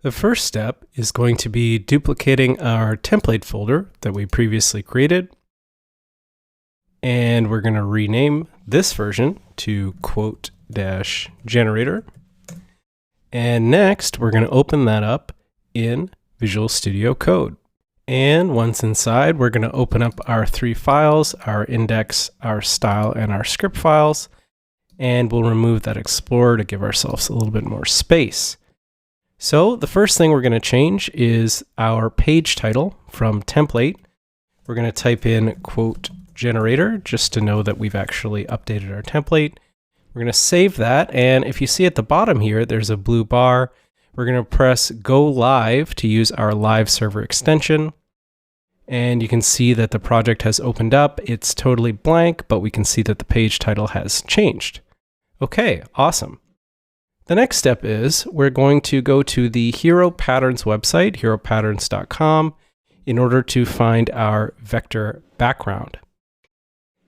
The first step is going to be duplicating our template folder that we previously created. And we're going to rename this version to quote-generator. And next, we're going to open that up in Visual Studio Code. And once inside, we're going to open up our three files, our index, our style, and our script files. And we'll remove that Explorer to give ourselves a little bit more space. So the first thing we're going to change is our page title from template. We're going to type in quote generator just to know that we've actually updated our template. We're going to save that. And if you see at the bottom here, there's a blue bar. We're going to press go live to use our live server extension. And you can see that the project has opened up. It's totally blank, but we can see that the page title has changed. Okay, awesome. The next step is we're going to go to the Hero Patterns website, heropatterns.com, in order to find our vector background.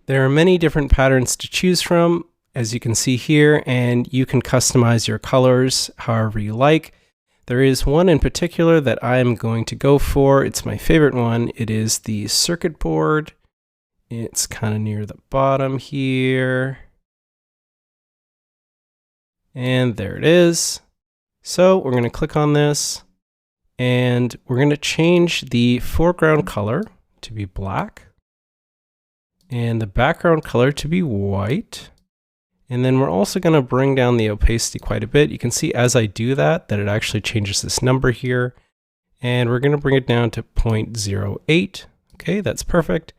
There are many different patterns to choose from, as you can see here, and you can customize your colors however you like. There is one in particular that I'm going to go for. It's my favorite one. It is the circuit board. It's kind of near the bottom here. And there it is. So we're going to click on this and we're going to change the foreground color to be black and the background color to be white. And then we're also going to bring down the opacity quite a bit. You can see as I do that it actually changes this number here. And we're going to bring it down to 0.08. Okay, that's perfect.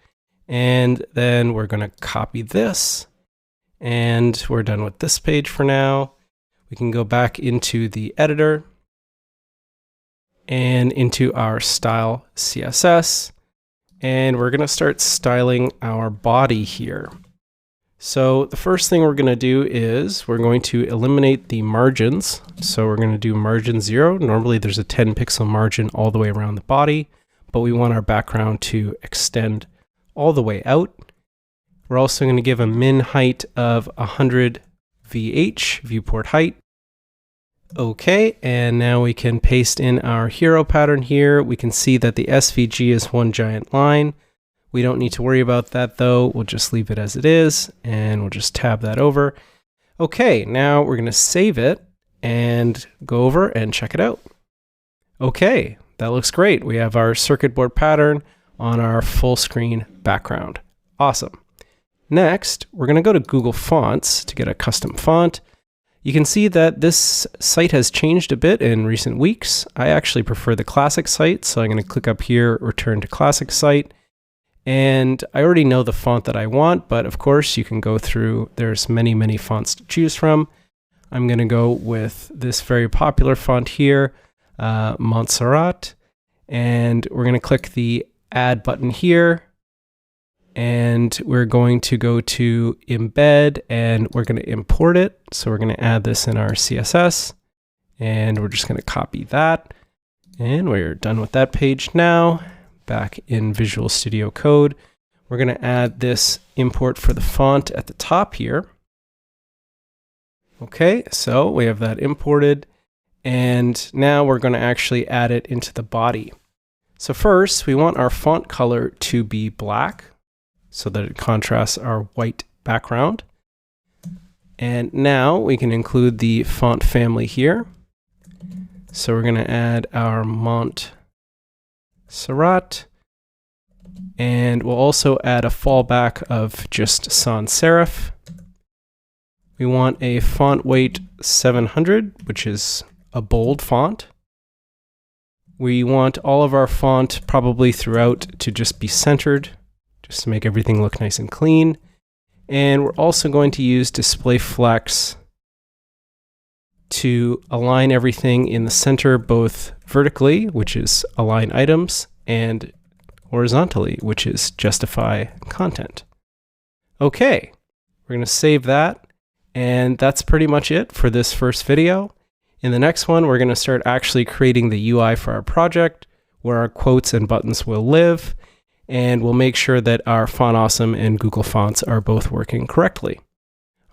And then we're going to copy this. And we're done with this page for now. We can go back into the editor and into our style CSS. And we're going to start styling our body here. So the first thing we're going to do is we're going to eliminate the margins. So we're going to do margin 0. Normally there's a 10 pixel margin all the way around the body, but we want our background to extend all the way out. We're also going to give a min height of 100 VH, viewport height. Okay, and now we can paste in our hero pattern here. We can see that the SVG is one giant line. We don't need to worry about that though. We'll just leave it as it is, and we'll just tab that over. Okay, now we're going to save it and go over and check it out. Okay, that looks great. We have our circuit board pattern on our full screen background. Awesome. Next, we're going to go to Google Fonts to get a custom font. You can see that this site has changed a bit in recent weeks. I actually prefer the classic site, so I'm going to click up here, return to classic site. And I already know the font that I want, but of course you can go through, there's many fonts to choose from. I'm going to go with this very popular font here, Montserrat. And we're going to click the add button here. And we're going to go to embed and we're going to import it. So we're going to add this in our CSS and we're just going to copy that. And we're done with that page now. Back in Visual Studio Code, we're going to add this import for the font at the top here. Okay, so we have that imported. And now we're going to actually add it into the body. So first, we want our font color to be black, so that it contrasts our white background. And now we can include the font family here. So we're going to add our Montserrat. And we'll also add a fallback of just sans serif. We want a font weight 700, which is a bold font. We want all of our font probably throughout to just be centered, just to make everything look nice and clean. And we're also going to use display flex to align everything in the center, both vertically, which is align items, and horizontally, which is justify content. Okay, we're going to save that. And that's pretty much it for this first video. In the next one, we're going to start actually creating the UI for our project, where our quotes and buttons will live. And we'll make sure that our Font Awesome and Google Fonts are both working correctly.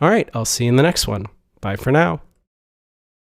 All right, I'll see you in the next one. Bye for now.